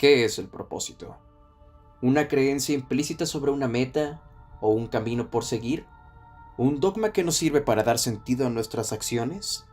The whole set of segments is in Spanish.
¿Qué es el propósito? ¿Una creencia implícita sobre una meta o un camino por seguir? ¿Un dogma que nos sirve para dar sentido a nuestras acciones?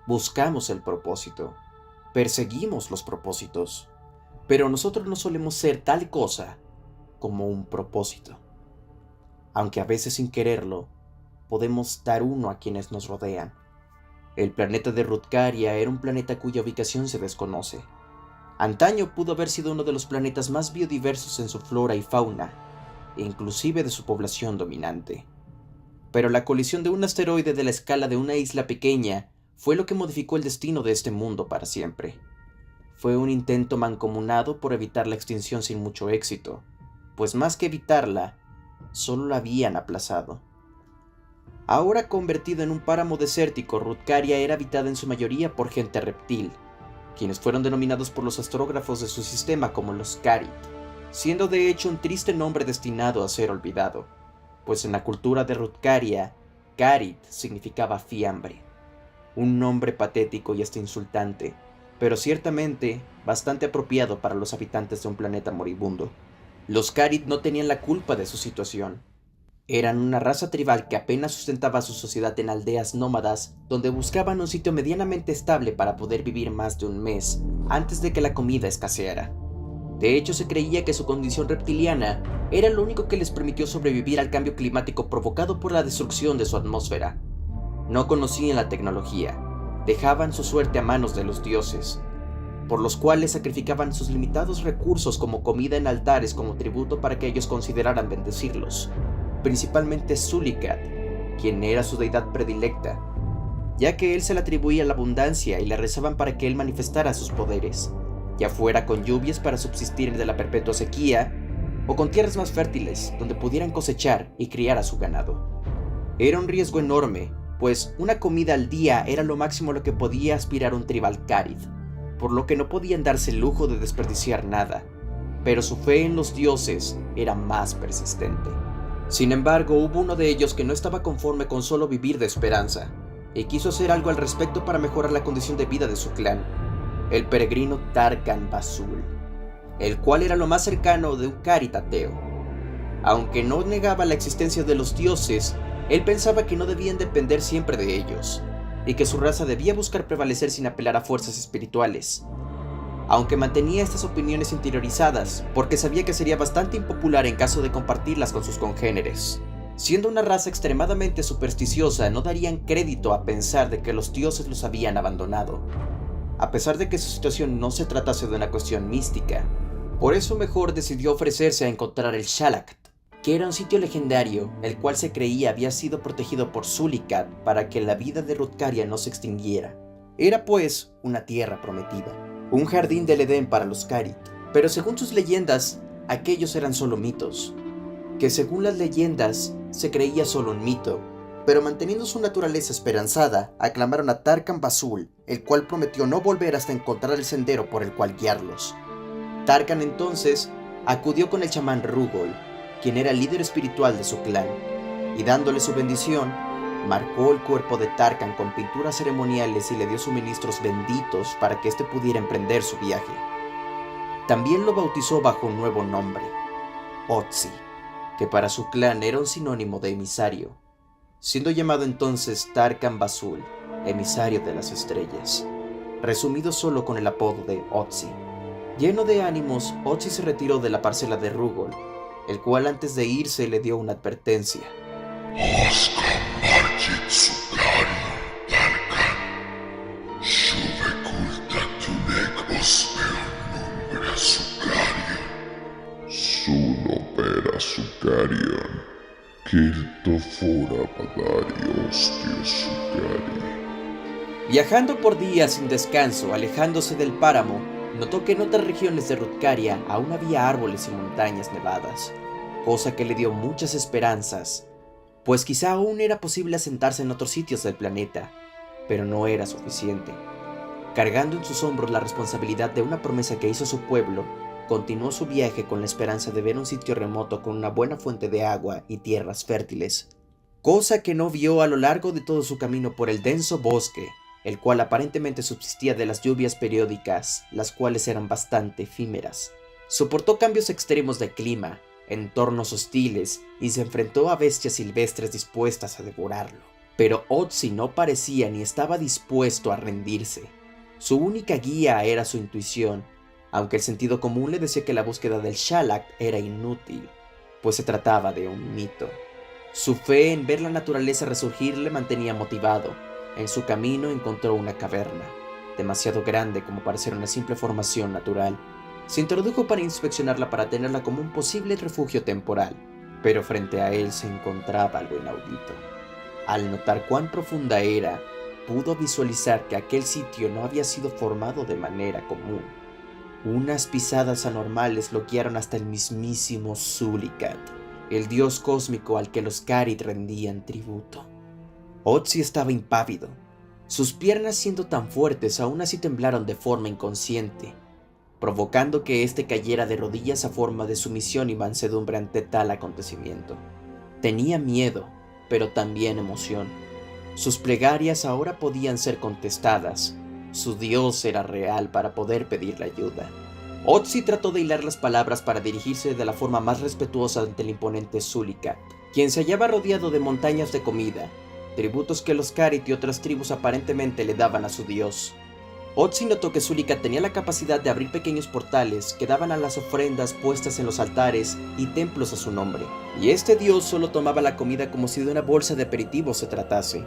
Buscamos el propósito, perseguimos los propósitos, pero nosotros no solemos ser tal cosa como un propósito. Aunque a veces sin quererlo, podemos dar uno a quienes nos rodean. El planeta de Rutcaria era un planeta cuya ubicación se desconoce. Antaño pudo haber sido uno de los planetas más biodiversos en su flora y fauna, e inclusive de su población dominante. Pero la colisión de un asteroide de la escala de una isla pequeña fue lo que modificó el destino de este mundo para siempre. Fue un intento mancomunado por evitar la extinción sin mucho éxito, pues más que evitarla, solo la habían aplazado. Ahora convertido en un páramo desértico, Rutcaria era habitada en su mayoría por gente reptil, quienes fueron denominados por los astrógrafos de su sistema como los Carit, siendo de hecho un triste nombre destinado a ser olvidado, pues en la cultura de Rutcaria, Carit significaba fiambre, un nombre patético y hasta insultante, pero ciertamente bastante apropiado para los habitantes de un planeta moribundo. Los Carit no tenían la culpa de su situación. Eran una raza tribal que apenas sustentaba su sociedad en aldeas nómadas, donde buscaban un sitio medianamente estable para poder vivir más de un mes, antes de que la comida escaseara. De hecho, se creía que su condición reptiliana era lo único que les permitió sobrevivir al cambio climático provocado por la destrucción de su atmósfera. No conocían la tecnología, dejaban su suerte a manos de los dioses, por los cuales sacrificaban sus limitados recursos como comida en altares como tributo para que ellos consideraran bendecirlos. Principalmente Sulicat, quien era su deidad predilecta, ya que él se le atribuía la abundancia y le rezaban para que él manifestara sus poderes, ya fuera con lluvias para subsistir de la perpetua sequía, o con tierras más fértiles donde pudieran cosechar y criar a su ganado. Era un riesgo enorme, pues una comida al día era lo máximo a lo que podía aspirar un tribal Carid, por lo que no podían darse el lujo de desperdiciar nada, pero su fe en los dioses era más persistente. Sin embargo, hubo uno de ellos que no estaba conforme con solo vivir de esperanza, y quiso hacer algo al respecto para mejorar la condición de vida de su clan, el peregrino Tarkan Basul, el cual era lo más cercano de un Carit ateo. Aunque no negaba la existencia de los dioses, él pensaba que no debían depender siempre de ellos, y que su raza debía buscar prevalecer sin apelar a fuerzas espirituales. Aunque mantenía estas opiniones interiorizadas, porque sabía que sería bastante impopular en caso de compartirlas con sus congéneres. Siendo una raza extremadamente supersticiosa, no darían crédito a pensar de que los dioses los habían abandonado, a pesar de que su situación no se tratase de una cuestión mística. Por eso mejor decidió ofrecerse a encontrar el Shalakt, que era un sitio legendario, el cual se creía había sido protegido por Sulicat para que la vida de Rutcaria no se extinguiera. Era pues una tierra prometida, un jardín del Edén para los Carit, pero según sus leyendas, aquellos eran solo mitos, que según las leyendas se creía solo un mito, pero manteniendo su naturaleza esperanzada, aclamaron a Tarkan Basul, el cual prometió no volver hasta encontrar el sendero por el cual guiarlos. Tarkan entonces acudió con el chamán Rugol, quien era el líder espiritual de su clan, y dándole su bendición, marcó el cuerpo de Tarkan con pinturas ceremoniales y le dio suministros benditos para que éste pudiera emprender su viaje. También lo bautizó bajo un nuevo nombre, Otzi, que para su clan era un sinónimo de emisario, siendo llamado entonces Tarkan Basul, emisario de las estrellas, resumido solo con el apodo de Otzi. Lleno de ánimos, Otzi se retiró de la parcela de Rugol, el cual antes de irse le dio una advertencia. Sukarion, Kirto fora Pagarios Sukari. Viajando por días sin descanso, alejándose del páramo, notó que en otras regiones de Rutcaria aún había árboles y montañas nevadas, cosa que le dio muchas esperanzas, pues quizá aún era posible asentarse en otros sitios del planeta, pero no era suficiente. Cargando en sus hombros la responsabilidad de una promesa que hizo a su pueblo, continuó su viaje con la esperanza de ver un sitio remoto con una buena fuente de agua y tierras fértiles, cosa que no vio a lo largo de todo su camino por el denso bosque, el cual aparentemente subsistía de las lluvias periódicas, las cuales eran bastante efímeras. Soportó cambios extremos de clima, entornos hostiles y se enfrentó a bestias silvestres dispuestas a devorarlo. Pero Ötzi no parecía ni estaba dispuesto a rendirse. Su única guía era su intuición, aunque el sentido común le decía que la búsqueda del Shalak era inútil, pues se trataba de un mito. Su fe en ver la naturaleza resurgir le mantenía motivado. En su camino encontró una caverna, demasiado grande como para ser una simple formación natural. Se introdujo para inspeccionarla para tenerla como un posible refugio temporal, pero frente a él se encontraba algo inaudito. Al notar cuán profunda era, pudo visualizar que aquel sitio no había sido formado de manera común. Unas pisadas anormales lo guiaron hasta el mismísimo Sulikat, el dios cósmico al que los Carit rendían tributo. Ötzi estaba impávido. Sus piernas, siendo tan fuertes, aún así temblaron de forma inconsciente, provocando que éste cayera de rodillas a forma de sumisión y mansedumbre ante tal acontecimiento. Tenía miedo, pero también emoción. Sus plegarias ahora podían ser contestadas. Su dios era real para poder pedirle ayuda. Ötzi trató de hilar las palabras para dirigirse de la forma más respetuosa ante el imponente Sulikat, quien se hallaba rodeado de montañas de comida, tributos que los Carit y otras tribus aparentemente le daban a su dios. Ötzi notó que Sulikat tenía la capacidad de abrir pequeños portales que daban a las ofrendas puestas en los altares y templos a su nombre, y este dios solo tomaba la comida como si de una bolsa de aperitivos se tratase.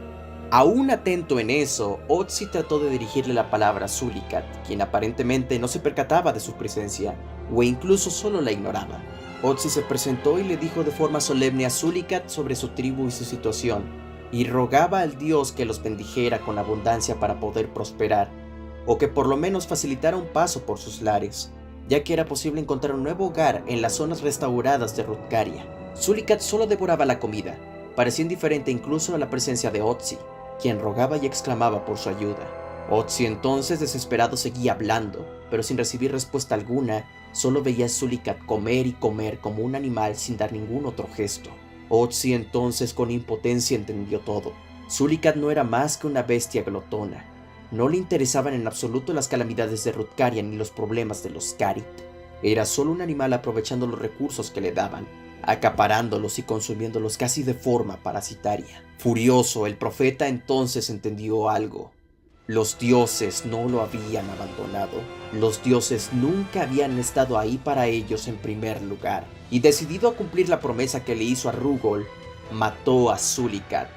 Aún atento en eso, Ötzi trató de dirigirle la palabra a Sulikat, quien aparentemente no se percataba de su presencia, o incluso solo la ignoraba. Ötzi se presentó y le dijo de forma solemne a Sulikat sobre su tribu y su situación, y rogaba al dios que los bendijera con abundancia para poder prosperar, o que por lo menos facilitara un paso por sus lares, ya que era posible encontrar un nuevo hogar en las zonas restauradas de Rutgaria. Sulikat solo devoraba la comida, parecía indiferente incluso a la presencia de Ötzi, quien rogaba y exclamaba por su ayuda. Ötzi entonces, desesperado, seguía hablando, pero sin recibir respuesta alguna, solo veía a Sulikat comer y comer como un animal sin dar ningún otro gesto. Ötzi entonces con impotencia entendió todo. Sulikat no era más que una bestia glotona. No le interesaban en absoluto las calamidades de Rutgaria ni los problemas de los Carit. Era solo un animal aprovechando los recursos que le daban, acaparándolos y consumiéndolos casi de forma parasitaria. Furioso, el profeta entonces entendió algo. Los dioses no lo habían abandonado. Los dioses nunca habían estado ahí para ellos en primer lugar. Y decidido a cumplir la promesa que le hizo a Rugol, mató a Sulikat,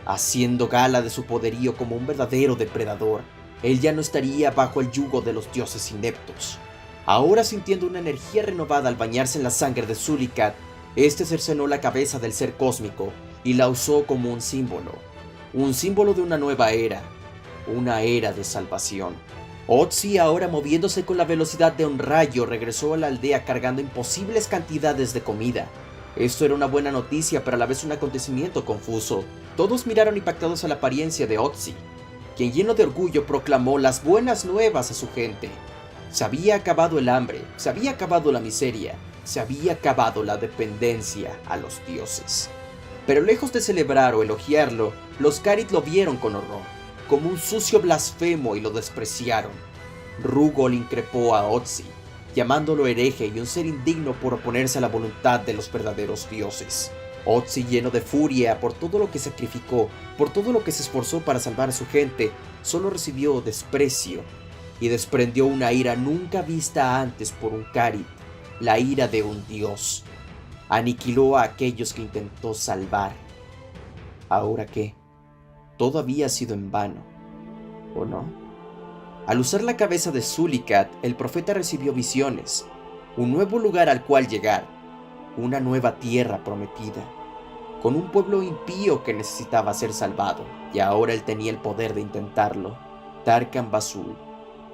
haciendo gala de su poderío como un verdadero depredador. Él ya no estaría bajo el yugo de los dioses ineptos. Ahora, sintiendo una energía renovada al bañarse en la sangre de Sulikat, este cercenó la cabeza del ser cósmico y la usó como un símbolo de una nueva era, una era de salvación. Ötzi, ahora moviéndose con la velocidad de un rayo, regresó a la aldea cargando imposibles cantidades de comida. Esto era una buena noticia, pero a la vez un acontecimiento confuso. Todos miraron impactados a la apariencia de Ötzi, quien lleno de orgullo proclamó las buenas nuevas a su gente. Se había acabado el hambre, se había acabado la miseria, se había acabado la dependencia a los dioses. Pero lejos de celebrar o elogiarlo, los Carit lo vieron con horror, como un sucio blasfemo, y lo despreciaron. Rugol increpó a Ötzi, llamándolo hereje y un ser indigno por oponerse a la voluntad de los verdaderos dioses. Ötzi, lleno de furia por todo lo que sacrificó, por todo lo que se esforzó para salvar a su gente, solo recibió desprecio y desprendió una ira nunca vista antes por un Carit, la ira de un dios. Aniquiló a aquellos que intentó salvar. ¿Ahora qué? Todo había sido en vano, ¿o no? Al usar la cabeza de Sulikat, el profeta recibió visiones, un nuevo lugar al cual llegar, una nueva tierra prometida, con un pueblo impío que necesitaba ser salvado, y ahora él tenía el poder de intentarlo. Tarkan Basul,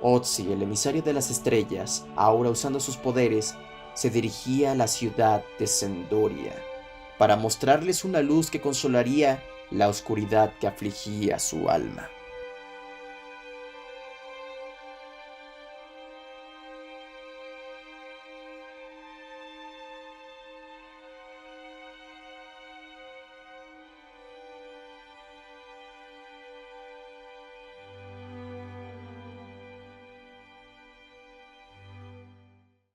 Ötzi, el emisario de las estrellas, ahora usando sus poderes, se dirigía a la ciudad de Sendoria para mostrarles una luz que consolaría la oscuridad que afligía su alma.